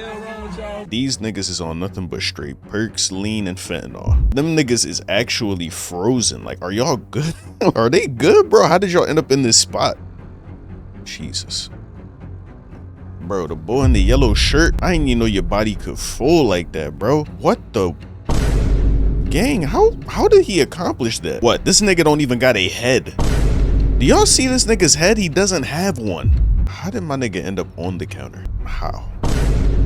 hell wrong with y'all? These niggas is on nothing but straight perks, lean, and fentanyl. Them niggas is actually frozen. Like, are y'all good? Are they good, bro? How did y'all end up in this spot? Jesus. Bro, the boy in the yellow shirt, I didn't even know your body could fold like that, bro. What the? Gang, how did he accomplish that? What, this nigga don't even got a head. Do y'all see this nigga's head? He doesn't have one. How did my nigga end up on the counter? How?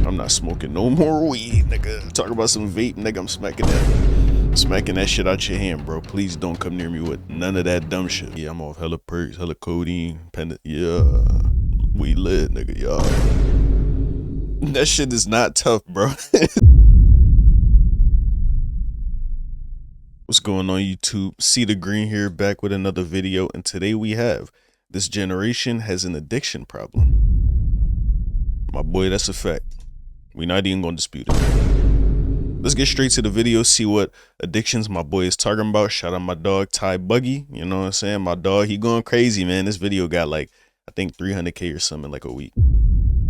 I'm not smoking no more weed, nigga. Talk about some vape, nigga. I'm smacking that shit out your hand, bro. Please don't come near me with none of that dumb shit. Yeah, I'm off hella perks, hella codeine, pendant. Yeah, we lit, nigga, y'all. That shit is not tough, bro. What's going on, YouTube? cdagreen here, back with another video, and today we have this generation has an addiction problem. My boy, that's a fact. We're not even gonna dispute it. Let's get straight to the video, see what addictions my boy is talking about. Shout out my dog Ty Buggy, you know what I'm saying? My dog, he going crazy, man. This video got like, I think 300K or something like a week.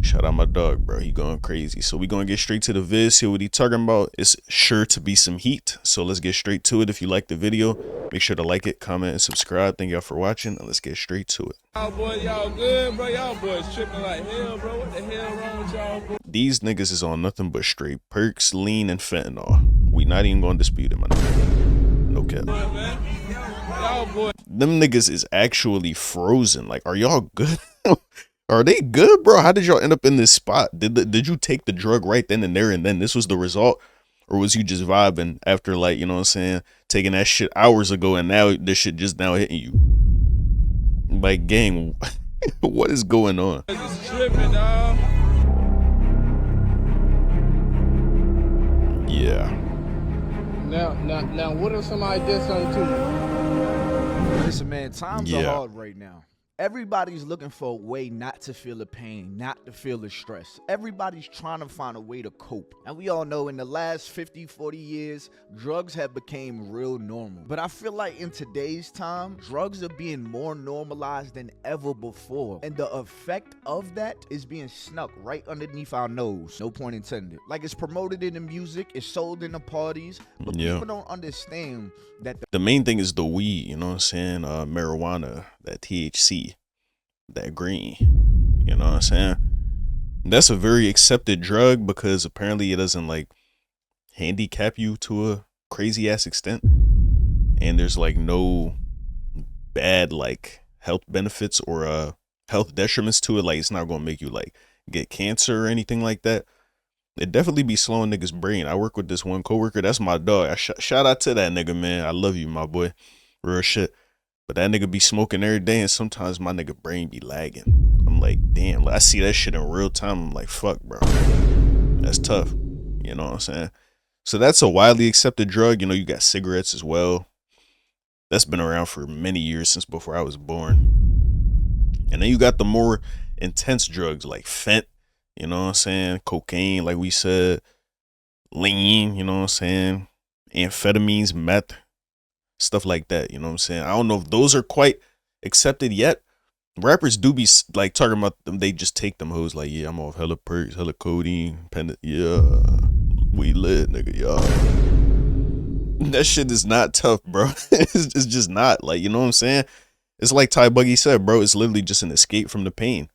Shout out my dog, bro. He going crazy. So we gonna get straight to the viz, see what he talking about. It's sure to be some heat. So let's get straight to it. If you like the video, make sure to like it, comment, and subscribe. Thank y'all for watching, and let's get straight to it. Y'all boys, y'all good, bro? Y'all boys tripping like hell, bro. What the hell wrong with y'all, bro? These niggas is on nothing but straight perks, lean, and fentanyl. We not even gonna dispute it, my nigga. No cap. Man. Y'all boys. Them niggas is actually frozen. Like, are y'all good? Are they good, bro? How did y'all end up in this spot? Did you take the drug right then and there, and then this was the result? Or was you just vibing after, like, you know what I'm saying, taking that shit hours ago, and now this shit just now hitting you? Like, gang, what is going on? It's tripping, dog. Yeah. Now, what if somebody did something to you? Listen, man, times Yeah. are hard right now. Everybody's looking for a way not to feel the pain, not to feel the stress. Everybody's trying to find a way to cope. And we all know in the last 50, 40 years, drugs have become real normal. But I feel like in today's time, drugs are being more normalized than ever before. And the effect of that is being snuck right underneath our nose. No point intended. Like, it's promoted in the music, it's sold in the parties, but Yeah. people don't understand that The main thing is the weed, you know what I'm saying? Marijuana, that THC, that green, you know what I'm saying? That's a very accepted drug because apparently it doesn't like handicap you to a crazy ass extent. And there's like no bad like health benefits or health detriments to it. Like, it's not gonna make you like get cancer or anything like that. It definitely be slowing niggas' brain. I work with this one coworker. That's my dog. Shout out to that nigga, man. I love you, my boy. Real shit. But that nigga be smoking every day, and sometimes my nigga brain be lagging. I'm like, damn. I see that shit in real time. I'm like, fuck, bro. That's tough. You know what I'm saying? So that's a widely accepted drug. You know, you got cigarettes as well. That's been around for many years, since before I was born. And then you got the more intense drugs like fent. You know what I'm saying? Cocaine, like we said, lean, you know what I'm saying? Amphetamines, meth, stuff like that. You know what I'm saying? I don't know if those are quite accepted yet. Rappers do be like talking about them. They just take them hoes like, yeah, I'm off hella perks, hella codeine, pendant. Yeah, we lit, nigga, y'all. That shit is not tough, bro. It's just not, like, you know what I'm saying? It's like Ty Buggy said, bro. It's literally just an escape from the pain.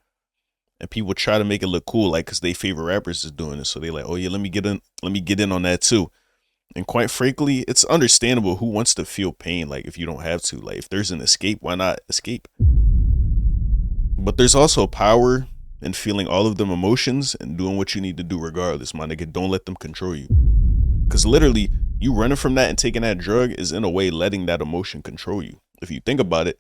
And people try to make it look cool, like, because they favorite rappers is doing it. So they like, oh yeah, let me get in on that too. And quite frankly, it's understandable. Who wants to feel pain? Like, if you don't have to, like, if there's an escape, why not escape? But there's also power in feeling all of them emotions and doing what you need to do regardless, my nigga. Don't let them control you. Because literally, you running from that and taking that drug is in a way letting that emotion control you, if you think about it.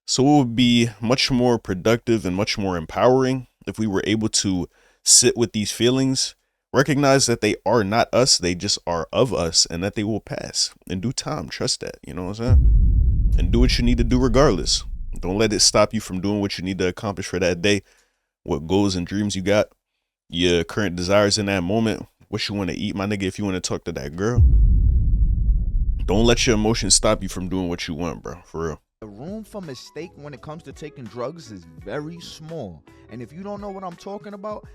So it would be much more productive and much more empowering if we were able to sit with these feelings, recognize that they are not us, they just are of us, and that they will pass in due time. Trust that, you know what I'm saying? And do what you need to do regardless. Don't let it stop you from doing what you need to accomplish for that day, what goals and dreams you got, your current desires in that moment, what you want to eat, my nigga. If you want to talk to that girl, don't let your emotions stop you from doing what you want, bro, for real. The room for mistake when it comes to taking drugs is very small. And if you don't know what I'm talking about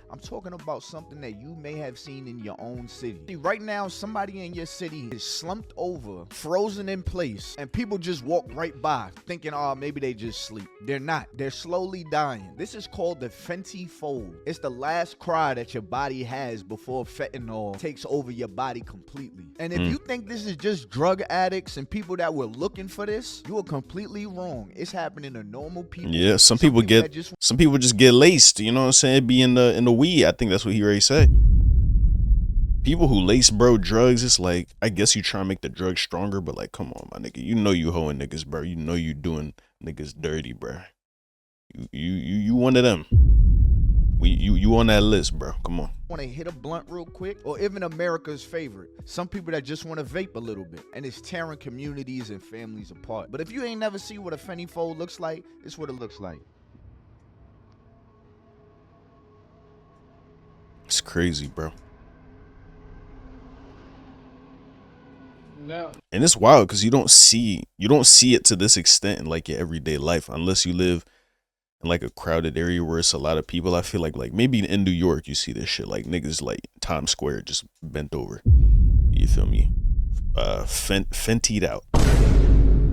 something that you may have seen in your own city. See, right now, somebody in your city is slumped over, frozen in place, and people just walk right by thinking, oh, maybe they just sleep. They're not. They're slowly dying. This is called the Fenty Fold. It's the last cry that your body has before fentanyl takes over your body completely. And if you think this is just drug addicts and people that were looking for this, you are completely wrong. It's happening to normal people. Yeah, some people just get laced, you know what I'm saying? Be in the weed. I think that's what he already said. People who lace bro drugs, it's like, I guess you try to make the drug stronger, but like, come on, my nigga. You know you hoeing niggas, bro. You know you doing niggas dirty, bro. You one of them. You on that list, bro. Come on. Want to hit a blunt real quick, or even America's favorite, some people that just want to vape a little bit, and it's tearing communities and families apart. But if you ain't never see what a Fenty Fold looks like, it's what it looks like. It's crazy, bro. Now, And it's wild because you don't see it to this extent in like your everyday life unless you live in like a crowded area where it's a lot of people. I feel like maybe in New York you see this shit, like niggas like Times Square just bent over. You feel me? Fentied out.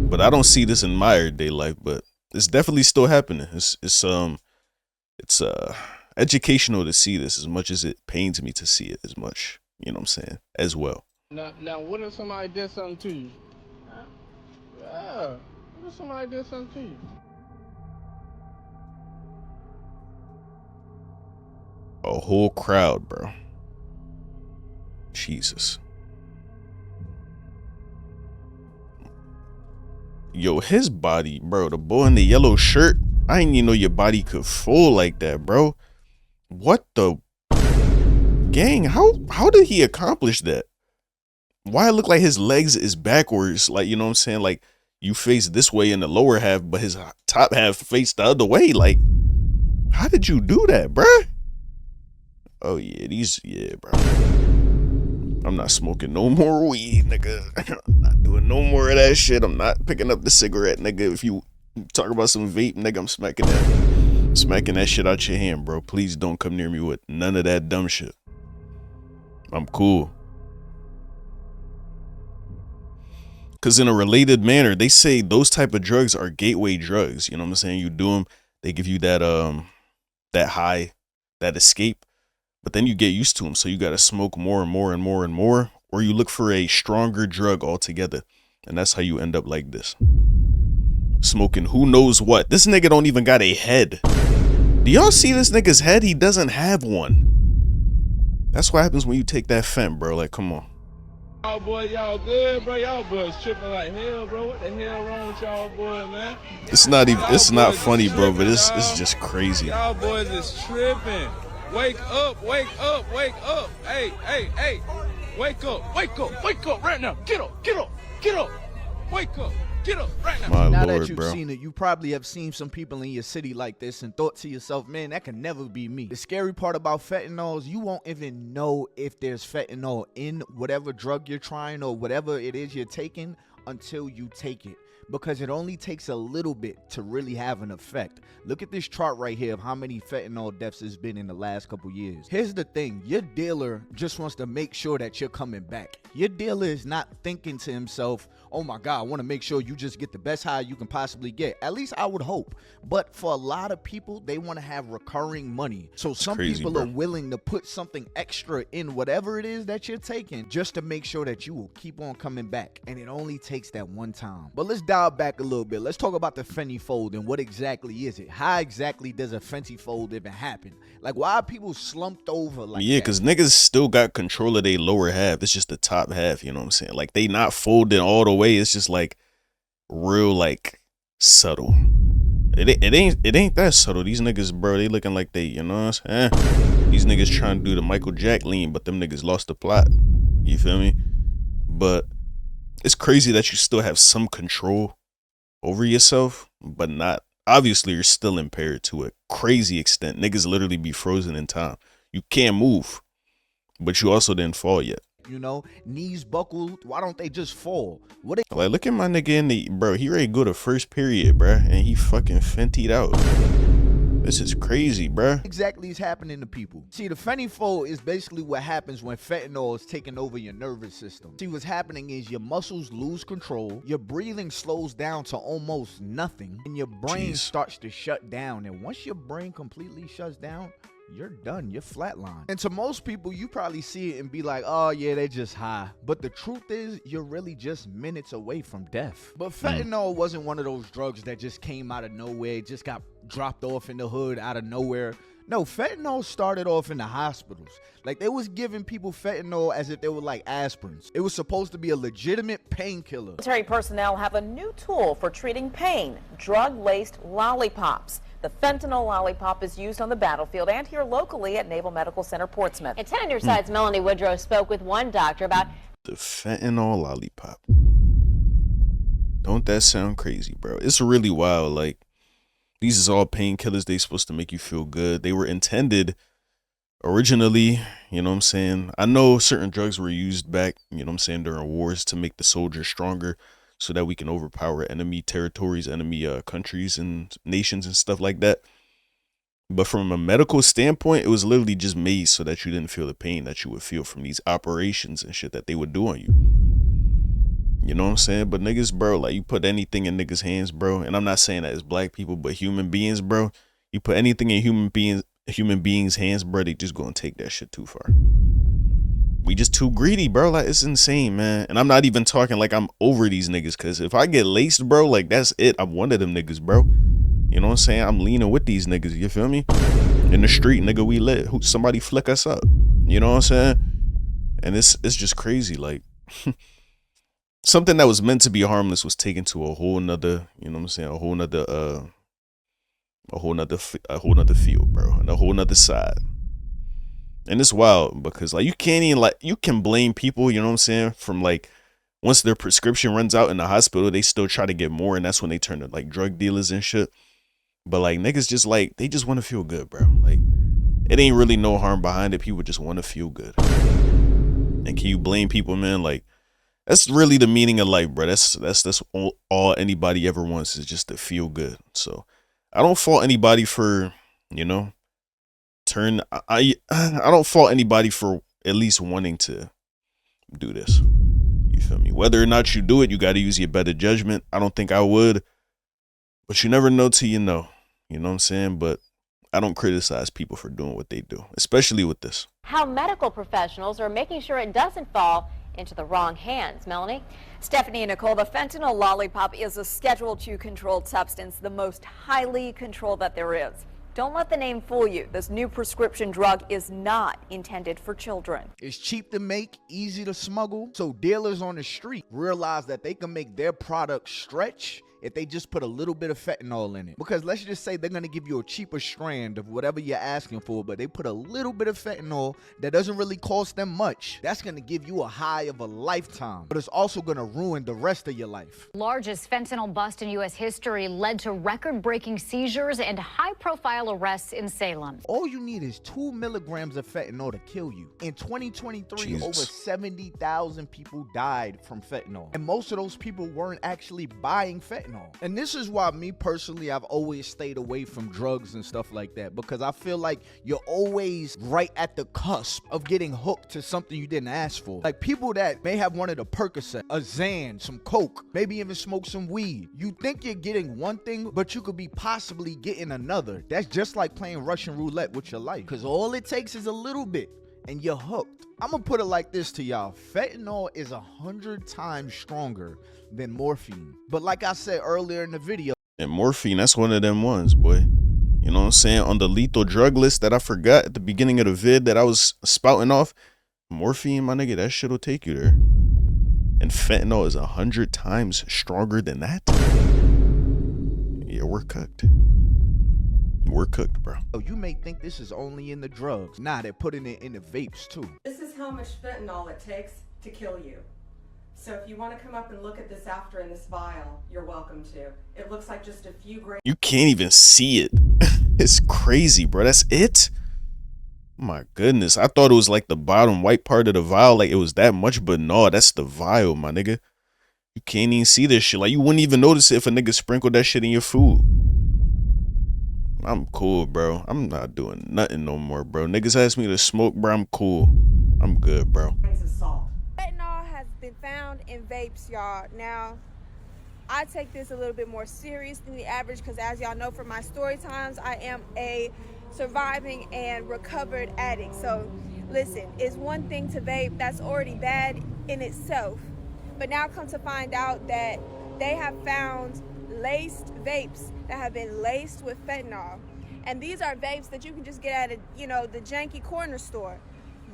But I don't see this in my everyday life, but it's definitely still happening. It's educational to see this as much as it pains me to see it as much, you know what I'm saying, as well. now, what if somebody did something to you? Yeah. What if somebody did something to you? A whole crowd, bro. Jesus. Yo, his body, bro, the boy in the yellow shirt, I didn't even know your body could fold like that, bro. What the gang? How did he accomplish that? Why it look like his legs is backwards? Like, you know what I'm saying? Like you face this way in the lower half, but his top half faced the other way. Like, how did you do that, bruh? Oh yeah, bro. I'm not smoking no more weed, nigga. I'm not doing no more of that shit. I'm not picking up the cigarette, nigga. If you talk about some vape, nigga, I'm smacking that shit out your hand, bro. Please don't come near me with none of that dumb shit. I'm cool. Because in a related manner, they say those type of drugs are gateway drugs. You know what I'm saying? You do them, they give you that high, that escape, but then you get used to them. So you got to smoke more and more and more and more, or you look for a stronger drug altogether. And that's how you end up like this. Smoking who knows what. This nigga don't even got a head. Do y'all see this nigga's head? He doesn't have one. That's what happens when you take that fent, bro. Like, come on. Y'all boys, y'all good, bro? Y'all boys tripping like hell, bro. What the hell wrong with y'all boys, man? It's not even. It's not funny, bro. But it's y'all. just crazy. Y'all boys is tripping. Wake up, wake up, wake up. Hey. Wake up right now. Get up. Wake up. Get up right now. My Now Lord, that you've bro. seen it, you probably have seen some people in your city like this and thought to yourself, man, that can never be me. The scary part about fentanyl is you won't even know if there's fentanyl in whatever drug you're trying or whatever it is you're taking until you take it, because it only takes a little bit to really have an effect. Look at this chart right here of how many fentanyl deaths has been in the last couple years. Here's the thing, your dealer just wants to make sure that you're coming back. Your dealer is not thinking to himself, oh my God, I want to make sure you just get the best high you can possibly get. At least I would hope. But for a lot of people, they want to have recurring money. So some people bro. are willing to put something extra in whatever it is that you're taking just to make sure that you will keep on coming back. And it only takes that one time. But let's dial back a little bit. Let's talk about the Fenty Fold and what exactly is it? How exactly does a Fenty Fold even happen? Like, why are people slumped over like Yeah, that? because niggas still got control of their lower half. It's just the top half, you know what I'm saying? Like, they not folding all the way. It's just like real, like, subtle. It ain't that subtle. These niggas, bro, they looking like they, you know what I'm saying? These niggas trying to do the Michael Jack lean, but them niggas lost the plot. You feel me? But it's crazy that you still have some control over yourself, but not. Obviously, you're still impaired to a crazy extent. Niggas literally be frozen in time. You can't move, but you also didn't fall yet. You know, knees buckled. Why don't they just fall? What they Like, look at my nigga in the, bro, he ready to go to first period, bro, and he fucking fentied out. This is crazy, bruh. Exactly is happening to people. See, the phennyfold is basically what happens when fentanyl is taking over your nervous system. See, what's happening is your muscles lose control, your breathing slows down to almost nothing, and your brain starts to shut down. And once your brain completely shuts down, you're done. You're flatlined. And to most people, you probably see it and be like, oh yeah, they're just high. But the truth is, you're really just minutes away from death. But fentanyl wasn't one of those drugs that just came out of nowhere. It just got dropped off in the hood out of nowhere. No, fentanyl started off in the hospitals. Like, they was giving people fentanyl as if they were like aspirins. It was supposed to be a legitimate painkiller. Military personnel have a new tool for treating pain: drug-laced lollipops. The fentanyl lollipop is used on the battlefield and here locally at Naval Medical Center Portsmouth. And 10 on your side's Melanie Woodrow spoke with one doctor about the fentanyl lollipop. Don't that sound crazy, bro? It's really wild. Like, these is all painkillers. They supposed to make you feel good. They were intended originally, you know what I'm saying? I know certain drugs were used back, you know what I'm saying, during wars to make the soldiers stronger so that we can overpower enemy territories, enemy countries and nations and stuff like that. But from a medical standpoint, it was literally just made so that you didn't feel the pain that you would feel from these operations and shit that they would do on you. You know what I'm saying? But niggas, bro, like, you put anything in niggas' hands, bro, and I'm not saying that it's black people, but human beings, bro, you put anything in human beings' hands, bro, they just gonna take that shit too far. We just too greedy, bro. Like, it's insane, man. And I'm not even talking like I'm over these niggas, because if I get laced, bro, like, that's it. I'm one of them niggas, bro. You know what I'm saying? I'm leaning with these niggas, you feel me? In the street, nigga, we lit. Somebody flick us up. You know what I'm saying? And it's just crazy, like... Something that was meant to be harmless was taken to a whole nother, you know what I'm saying, a whole nother field, bro, and a whole nother side. And it's wild because, like, you can't even, like, you can blame people, you know what I'm saying, from, like, once their prescription runs out in the hospital, they still try to get more, and that's when they turn to, like, drug dealers and shit. But, like, niggas just, like, they just want to feel good, bro. Like, it ain't really no harm behind it. People just want to feel good. And can you blame people, man? Like, that's really the meaning of life, bro. That's all anybody ever wants, is just to feel good. So I don't fault anybody for, you know, I don't fault anybody for at least wanting to do this. You feel me? Whether or not you do it, you got to use your better judgment. I don't think I would, but you never know till you know. You know what I'm saying? But I don't criticize people for doing what they do, especially with this. how medical professionals are making sure it doesn't fall into the wrong hands. Melanie? Stephanie and Nicole, the fentanyl lollipop is a Schedule II controlled substance, the most highly controlled that there is. Don't let the name fool you. This new prescription drug is not intended for children. It's cheap to make, easy to smuggle, so dealers on the street realize that they can make their product stretch if they just put a little bit of fentanyl in it. Because let's just say they're gonna give you a cheaper strand of whatever you're asking for, but they put a little bit of fentanyl that doesn't really cost them much. That's gonna give you a high of a lifetime, but it's also gonna ruin the rest of your life. Largest fentanyl bust in U.S. history led to record-breaking seizures and high-profile arrests in Salem. All you need is 2 milligrams of fentanyl to kill you. In 2023, over 70,000 people died from fentanyl, and most of those people weren't actually buying fentanyl. And this is why me personally, I've always stayed away from drugs and stuff like that, because I feel like you're always right at the cusp of getting hooked to something you didn't ask for. Like people that may have wanted a Percocet, a Xan, some Coke, maybe even smoke some weed. You think you're getting one thing, but you could be possibly getting another. That's just like playing Russian roulette with your life, because all it takes is a little bit and you're hooked. I'm gonna put it like this to y'all. Fentanyl is 100 times stronger than morphine. But like I said earlier in the video, and morphine, that's one of them ones, boy. You know what I'm saying? On the lethal drug list that I forgot at the beginning of the vid that I was spouting off, morphine, my nigga, that shit will take you there. And fentanyl is 100 times stronger than that. Yeah, we're cooked. We're cooked, bro. You may think this is only in the drugs. Nah, they're putting it in the vapes too. This is how much fentanyl it takes to kill you. So if you want to come up and look at this after in this vial, you're welcome to. It looks like just a few grams. You can't even see it. It's crazy, bro. That's it? My goodness. I thought it was like the bottom white part of the vial, like it was that much, but no, that's the vial, my nigga. You can't even see this shit. Like, you wouldn't even notice it if a nigga sprinkled that shit in your food. I'm cool, bro. I'm not doing nothing no more, bro. Niggas ask me to smoke, bro. I'm cool. I'm good, bro. Fentanyl has been found in vapes, y'all. Now, I take this a little bit more serious than the average because, as y'all know from my story times, I am a surviving and recovered addict. So, listen, it's one thing to vape that's already bad in itself. But now come to find out that they have found laced vapes that have been laced with fentanyl. And these are vapes that you can just get at the janky corner store.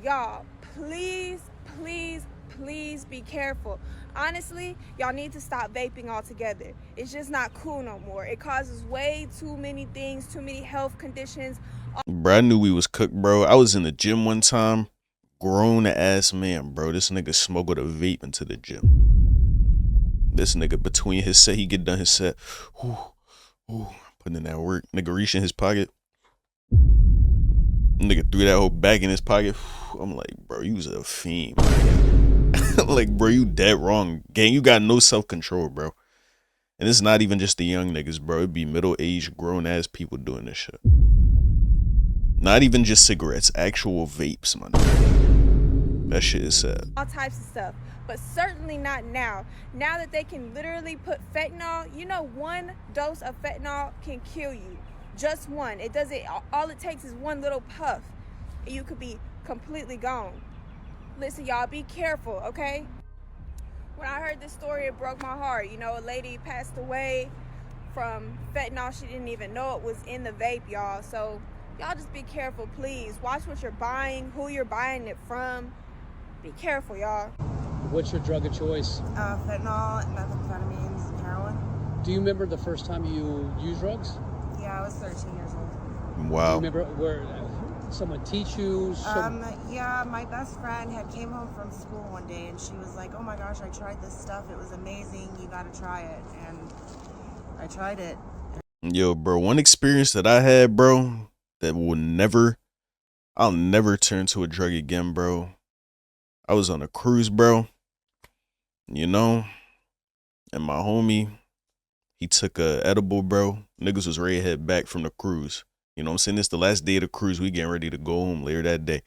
Y'all, please, please, please be careful. Honestly, y'all need to stop vaping altogether. It's just not cool no more. It causes way too many things, too many health conditions. Bro, I knew we was cooked, bro. I was in the gym one time. Grown ass man, bro. This nigga smuggled a vape into the gym. This nigga between his set, he get done his set. Putting in that work. Nigga reach in his pocket. Nigga threw that whole bag in his pocket. I'm like, bro, you was a fiend. Like, bro, you dead wrong. Gang, you got no self-control, bro. And it's not even just the young niggas, bro. It be middle-aged, grown-ass people doing this shit. Not even just cigarettes, actual vapes, man. That shit is sad. All types of stuff, but certainly not now. Now that they can literally put fentanyl, you know, one dose of fentanyl can kill you. Just one. It doesn't, all it takes is one little puff and you could be completely gone. Listen, y'all, be careful, okay? When I heard this story, it broke my heart. You know, a lady passed away from fentanyl. She didn't even know it was in the vape, y'all. So y'all just be careful, please. Watch what you're buying, who you're buying it from. Be careful, y'all. What's your drug of choice? Fentanyl, methamphetamines, and heroin. Do you remember the first time you used drugs? Yeah, I was 13 years old. Wow. Do you remember where someone teach you? Yeah, my best friend came home from school one day and she was like, oh my gosh, I tried this stuff. It was amazing. You gotta try it. And I tried it. Yo, bro, one experience that I had, bro, that I'll never turn to a drug again, bro. I was on a cruise, bro, you know, and my homie, he took a edible, bro. Niggas was ready to head back from the cruise. You know what I'm saying? This the last day of the cruise. We getting ready to go home later that day.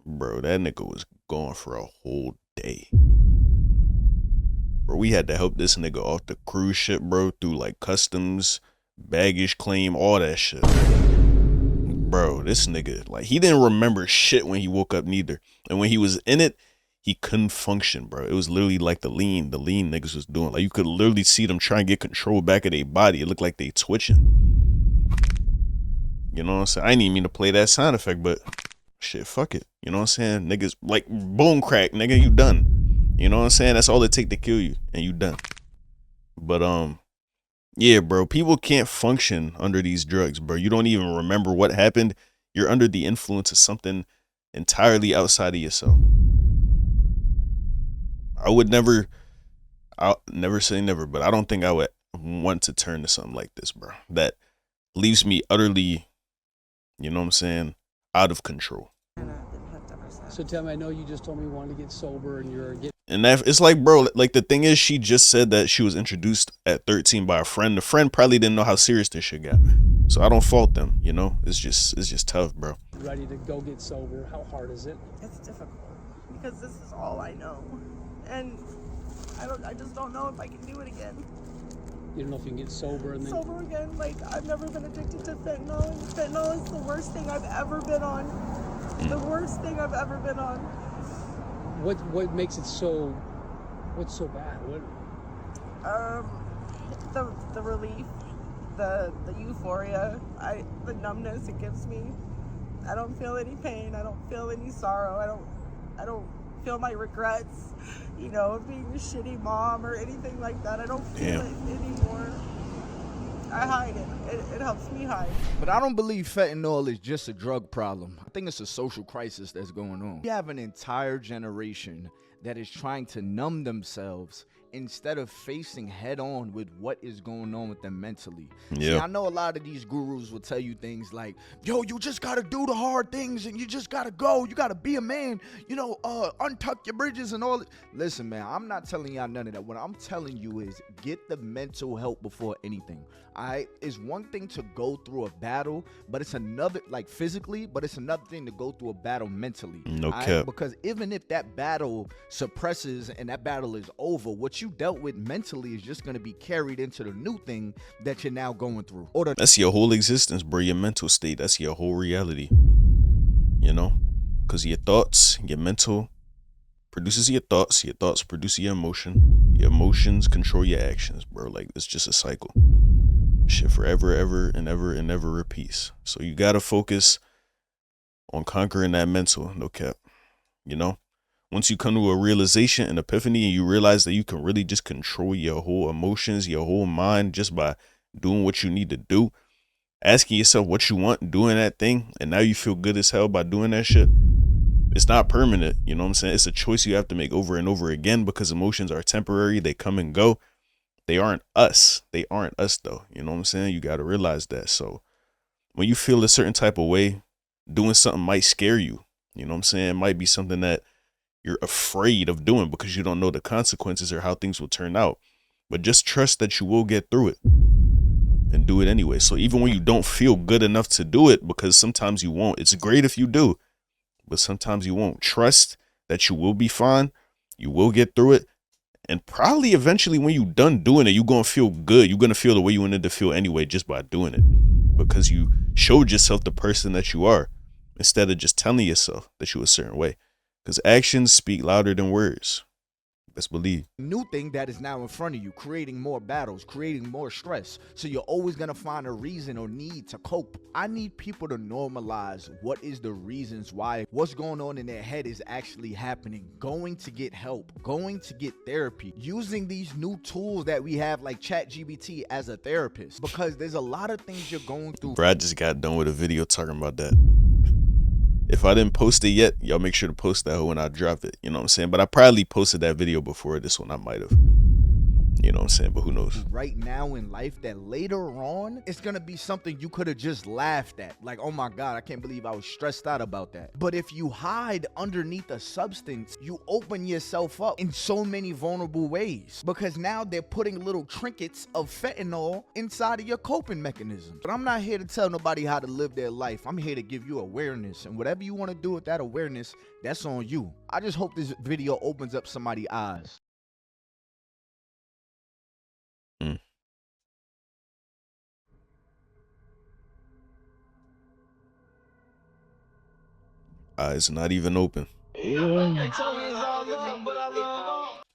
Bro, that nigga was gone for a whole day. Bro, we had to help this nigga off the cruise ship, bro, through like customs, baggage claim, all that shit. Bro, this nigga, like, he didn't remember shit when he woke up neither. And when he was in it, he couldn't function, bro. It was literally like the lean niggas was doing. Like, you could literally see them trying to get control back of their body. It looked like they twitching. You know what I'm saying? I didn't even mean to play that sound effect, but shit, fuck it. You know what I'm saying? Niggas, like, bone crack, nigga, you done. You know what I'm saying? That's all it take to kill you, and you done. But, yeah, bro, people can't function under these drugs, bro. You don't even remember what happened. You're under the influence of something entirely outside of yourself. I'll never say never, but I don't think I would want to turn to something like this, bro. That leaves me utterly, you know what I'm saying, out of control. So tell me, I know you just told me you wanted to get sober and you're getting... And that, it's like, bro, like the thing is, she just said that she was introduced at 13 by a friend. The friend probably didn't know how serious this shit got. So I don't fault them, you know? It's just tough, bro. Ready to go get sober. How hard is it? It's difficult because this is all I know. And I just don't know if I can do it again. You don't know if you can get sober and then... Sober again? Like, I've never been addicted to fentanyl. And fentanyl is the worst thing I've ever been on. The worst thing I've ever been on. What makes it so... What's so bad? The relief, the euphoria, the numbness it gives me. I don't feel any pain. I don't feel any sorrow. I don't feel my regrets, you know, of being a shitty mom or anything like that. I don't feel it anymore. I hide it. It helps me hide. But I don't believe fentanyl is just a drug problem. I think it's a social crisis that's going on. We have an entire generation that is trying to numb themselves instead of facing head on with what is going on with them mentally. See, I know a lot of these gurus will tell you things like, yo, you just gotta do the hard things and you just gotta go. You gotta be a man, you know, untuck your bridges and all that. Listen, man, I'm not telling y'all none of that. What I'm telling you is get the mental help before anything. It's one thing to go through a battle, but it's another, like physically, but it's another thing to go through a battle mentally. No cap. Because even if that battle suppresses and that battle is over, what you dealt with mentally is just going to be carried into the new thing that you're now going through. That's your whole existence, bro. Your mental state. That's your whole reality. You know? Because your thoughts, your mental produces your thoughts produce your emotions control your actions, bro. Like, it's just a cycle. Shit forever, ever, and ever repeats. So you gotta focus on conquering that mental, no cap. You know? Once you come to a realization, an epiphany, and you realize that you can really just control your whole emotions, your whole mind, just by doing what you need to do, asking yourself what you want, doing that thing, and now you feel good as hell by doing that shit. It's not permanent, you know what I'm saying? It's a choice you have to make over and over again, because emotions are temporary. They come and go. They aren't us. They aren't us, though. You know what I'm saying? You got to realize that. So when you feel a certain type of way, doing something might scare you. You know what I'm saying? It might be something that you're afraid of doing because you don't know the consequences or how things will turn out. But just trust that you will get through it and do it anyway. So even when you don't feel good enough to do it, because sometimes you won't, it's great if you do, but sometimes you won't. Trust that you will be fine. You will get through it. And probably eventually when you're done doing it, you're going to feel good. You're going to feel the way you wanted to feel anyway, just by doing it, because you showed yourself the person that you are instead of just telling yourself that you're a certain way. Because actions speak louder than words. Best believe. New thing that is now in front of you, creating more battles, creating more stress. So you're always going to find a reason or need to cope. I need people to normalize what is the reasons why what's going on in their head is actually happening. Going to get help, going to get therapy, using these new tools that we have like ChatGPT as a therapist, because there's a lot of things you're going through. Bro, I just got done with a video talking about that. If I didn't post it yet, y'all make sure to post that when I drop it. You know what I'm saying? But I probably posted that video before this one. I might have. You know what I'm saying? But who knows? Right now in life that later on, it's going to be something you could have just laughed at. Like, oh my God, I can't believe I was stressed out about that. But if you hide underneath a substance, you open yourself up in so many vulnerable ways. Because now they're putting little trinkets of fentanyl inside of your coping mechanism. But I'm not here to tell nobody how to live their life. I'm here to give you awareness. And whatever you want to do with that awareness, that's on you. I just hope this video opens up somebody's eyes. Eyes not even open.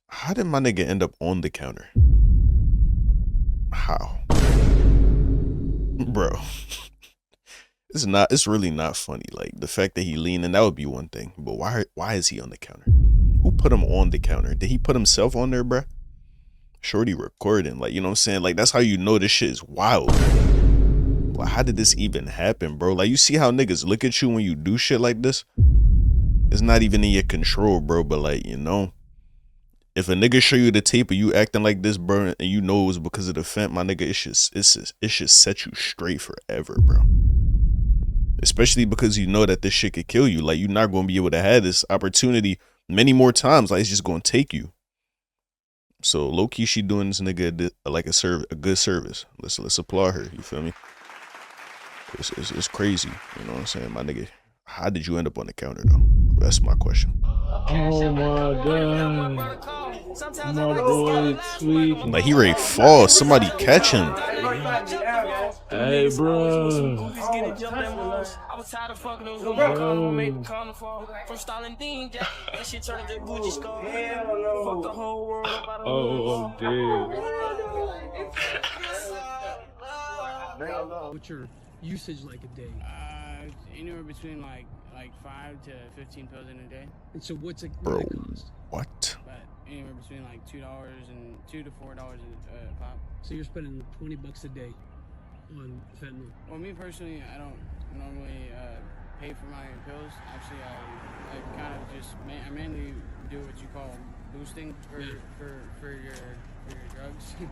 How did my nigga end up on the counter? How? Bro. It's really not funny. Like, the fact that he leaning, that would be one thing. But why is he on the counter? Who put him on the counter? Did he put himself on there, bro? Shorty recording. Like, you know what I'm saying? Like, that's how you know this shit is wild. Like, how did this even happen, bro? Like, you see how niggas look at you when you do shit like this? It's not even in your control, bro. But, like, you know, if a nigga show you the tape of you acting like this, bro, and you know it was because of the fent, my nigga, it should set you straight forever, bro. Especially because you know that this shit could kill you. Like, you're not going to be able to have this opportunity many more times. Like, it's just going to take you. So, low-key, she doing this nigga like a good service. Let's applaud her. You feel me? It's crazy. You know what I'm saying? My nigga, how did you end up on the counter, though? That's my question. Oh, my God. My boy, sweet. Like, he ready to fall. Somebody catch him. Hey, bro. Oh, dude. What's your usage like a day? Anywhere between like 5 to 15 pills in a day. And so what's it Bro, cost? what? But anywhere between like $2 and $2 to $4 a pop. So you're spending $20 a day on fentanyl. Well, me personally, I don't normally pay for my pills. Actually, I kind of I mainly do what you call boosting for your drugs. You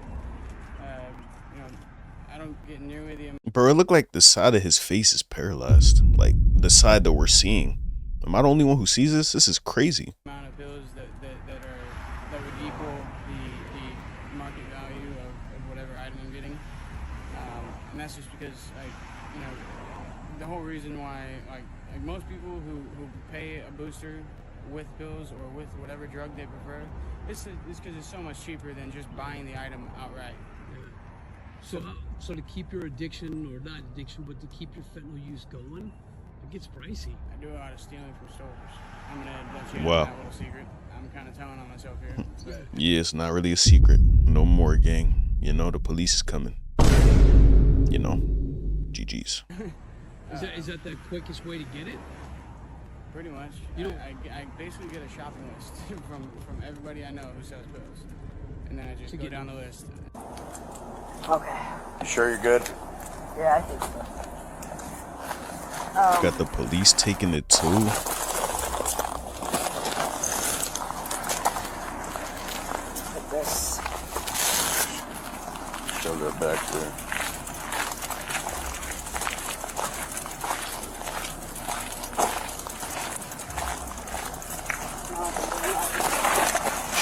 know, I don't get nearly the Bro, it looked like the side of his face is paralyzed. Like the side that we're seeing. Am I the only one who sees this? This is crazy. amount of pills that would equal the market value of whatever item I'm getting. And that's just because, like, you know, the whole reason why, like most people who pay a booster with pills or with whatever drug they prefer, it's because it's so much cheaper than just buying the item outright. So to keep your addiction, or not addiction, but to keep your fentanyl use going, it gets pricey. I do a lot of stealing from stores. I'm gonna let you in Wow. on that little secret. I'm kind of telling on myself here. But Yeah, it's not really a secret. No more, gang. You know, the police is coming. You know, GG's. Is that the quickest way to get it? pretty much, I basically get a shopping list from everybody I know who sells pills, and then I just go down the list. Okay. You sure you're good? Yeah, I think so. Got the police taking it too. Like this. Shove that back there.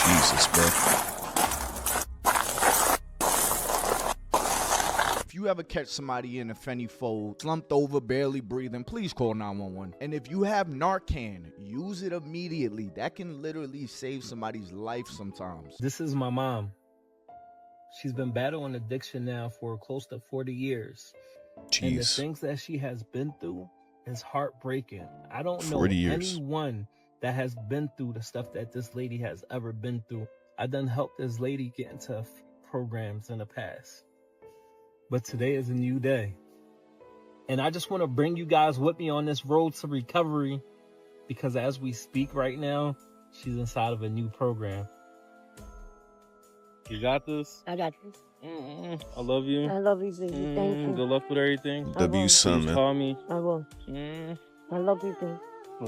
Jesus, bro. If you ever catch somebody in a Fenny fold, slumped over, barely breathing, please call 911. And if you have Narcan, use it immediately. That can literally save somebody's life sometimes. This is my mom. She's been battling addiction now for close to 40 years. Jeez. And the things that she has been through is heartbreaking. I don't know 40 years. anyone that has been through the stuff that this lady has ever been through. I done helped this lady get into programs in the past. But today is a new day. And I just want to bring you guys with me on this road to recovery, because as we speak right now, she's inside of a new program. You got this? I got this. I love you. I love you, baby. Thank you. Good luck with everything. W son, man. Call me. I will. I love you, baby. I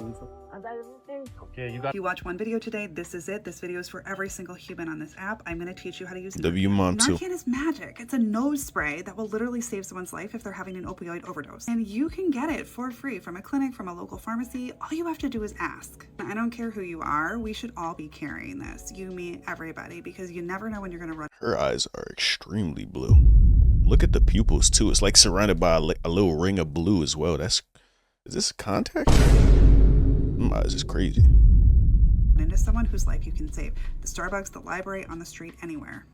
got everything. Okay, If you watch one video today, this is it. This video is for every single human on this app. I'm going to teach you how to use W mom too. Narcan is magic. It's a nose spray that will literally save someone's life if they're having an opioid overdose. And you can get it for free from a clinic, from a local pharmacy. All you have to do is ask. I don't care who you are. We should all be carrying this. You, me, everybody, because you never know when you're going to run. Her eyes are extremely blue. Look at the pupils too. It's like surrounded by a little ring of blue as well. Is this contact? My eyes is crazy. Into someone whose life you can save. The Starbucks, the library, on the street, anywhere.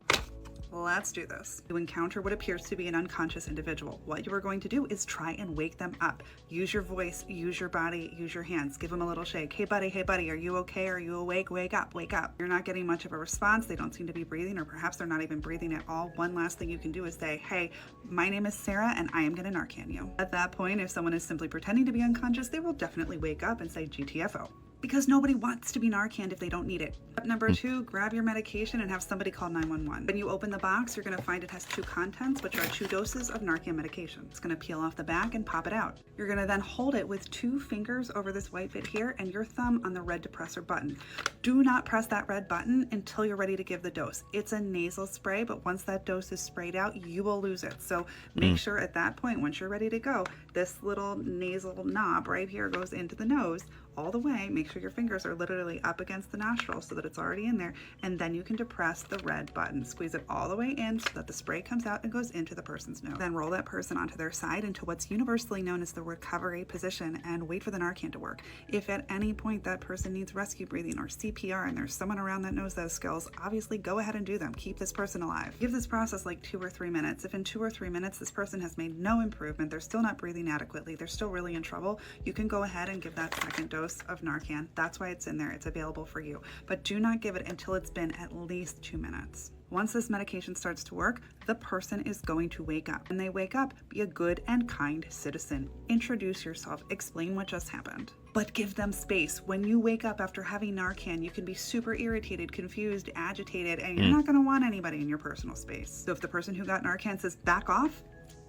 Let's do this. You encounter what appears to be an unconscious individual. What you are going to do is try and wake them up. Use your voice, use your body, use your hands. Give them a little shake. Hey buddy, are you okay? Are you awake? Wake up, wake up. You're not getting much of a response. They don't seem to be breathing, or perhaps they're not even breathing at all. One last thing you can do is say, hey, my name is Sarah and I am gonna Narcan you. At that point, if someone is simply pretending to be unconscious, they will definitely wake up and say GTFO. Because nobody wants to be Narcaned if they don't need it. Step number 2, grab your medication and have somebody call 911. When you open the box, you're gonna find it has 2 contents, which are 2 doses of Narcan medication. It's gonna peel off the back and pop it out. You're gonna then hold it with 2 fingers over this white bit here and your thumb on the red depressor button. Do not press that red button until you're ready to give the dose. It's a nasal spray, but once that dose is sprayed out, you will lose it. So make sure at that point, once you're ready to go, this little nasal knob right here goes into the nose all the way. Make sure your fingers are literally up against the nostril so that it's already in there, and then you can depress the red button. Squeeze it all the way in so that the spray comes out and goes into the person's nose. Then roll that person onto their side into what's universally known as the recovery position and wait for the Narcan to work. If at any point that person needs rescue breathing or CPR and there's someone around that knows those skills, obviously go ahead and do them. Keep this person alive. Give this process like 2 or 3 minutes. If in 2 or 3 minutes this person has made no improvement, they're still not breathing adequately, they're still really in trouble, you can go ahead and give that second dose of Narcan. That's why it's in there. It's available for you. But do not give it until it's been at least 2 minutes. Once this medication starts to work, the person is going to wake up. When they wake up, be a good and kind citizen. Introduce yourself. Explain what just happened. But give them space. When you wake up after having Narcan, you can be super irritated, confused, agitated, and you're not going to want anybody in your personal space. So if the person who got Narcan says, back off,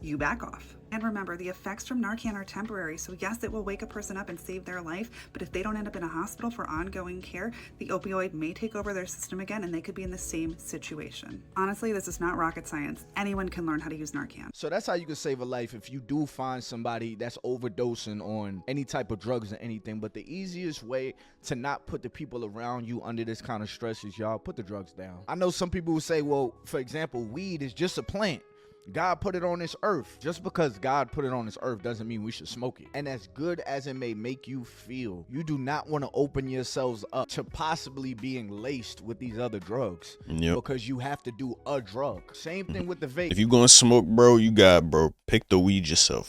you back off. And remember, the effects from Narcan are temporary, so yes, it will wake a person up and save their life, but if they don't end up in a hospital for ongoing care, the opioid may take over their system again and they could be in the same situation. Honestly, this is not rocket science. Anyone can learn how to use Narcan. So that's how you can save a life if you do find somebody that's overdosing on any type of drugs or anything. But the easiest way to not put the people around you under this kind of stress is, y'all, put the drugs down. I know some people will say, well, for example, weed is just a plant. God put it on this earth. Just because God put it on this earth doesn't mean we should smoke it. And as good as it may make you feel, you do not want to open yourselves up to possibly being laced with these other drugs. Yep. Because you have to do a drug. Same thing with the vape. If you gonna smoke, bro, pick the weed yourself.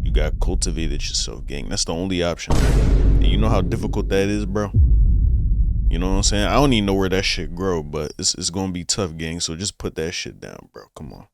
You got cultivate it yourself, gang. That's the only option. And you know how difficult that is, bro? You know what I'm saying? I don't even know where that shit grow, but it's gonna be tough, gang. So just put that shit down, bro. Come on.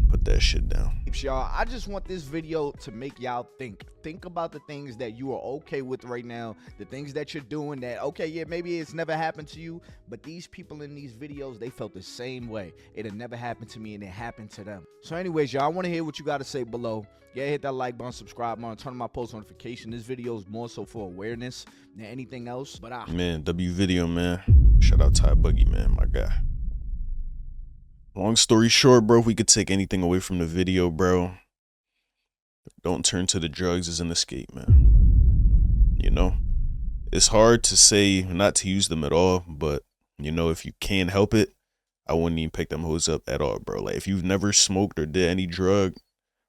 Put that shit down. Y'all, I just want this video to make y'all think about the things that you are okay with right now, the things that you're doing that, okay, yeah, maybe it's never happened to you, but these people in these videos, they felt the same way. It had never happened to me and it happened to them. So anyways, y'all, I want to hear what you got to say below. Yeah, hit that like button, subscribe button, turn on my post notification. This video is more so for awareness than anything else. But man, W video, man. Shout out Ty Buggy, man, my guy. Long story short, bro, if we could take anything away from the video, bro, don't turn to the drugs as an escape, man. You know, it's hard to say not to use them at all, but, you know, if you can help it, I wouldn't even pick them hoes up at all, bro. Like, if you've never smoked or did any drug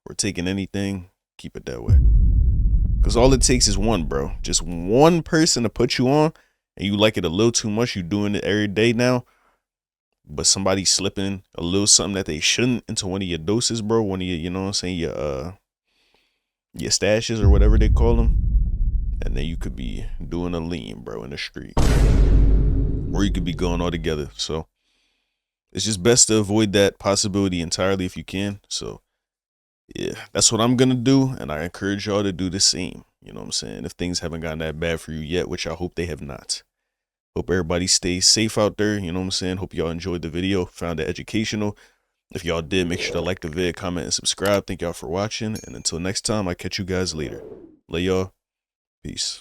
or taken anything, keep it that way. Because all it takes is one, bro. Just one person to put you on, and you like it a little too much. You're doing it every day now. But somebody slipping a little something that they shouldn't into one of your doses, bro. One of your, you know what I'm saying, your stashes or whatever they call them. And then you could be doing a lean, bro, in the street. Or you could be going all together. So it's just best to avoid that possibility entirely if you can. So yeah, that's what I'm going to do. And I encourage y'all to do the same. You know what I'm saying? If things haven't gotten that bad for you yet, which I hope they have not. Hope everybody stays safe out there. You know what I'm saying? Hope y'all enjoyed the video, found it educational. If y'all did, make sure to like the vid, comment, and subscribe. Thank y'all for watching. And until next time, I'll catch you guys later. Love y'all. Peace.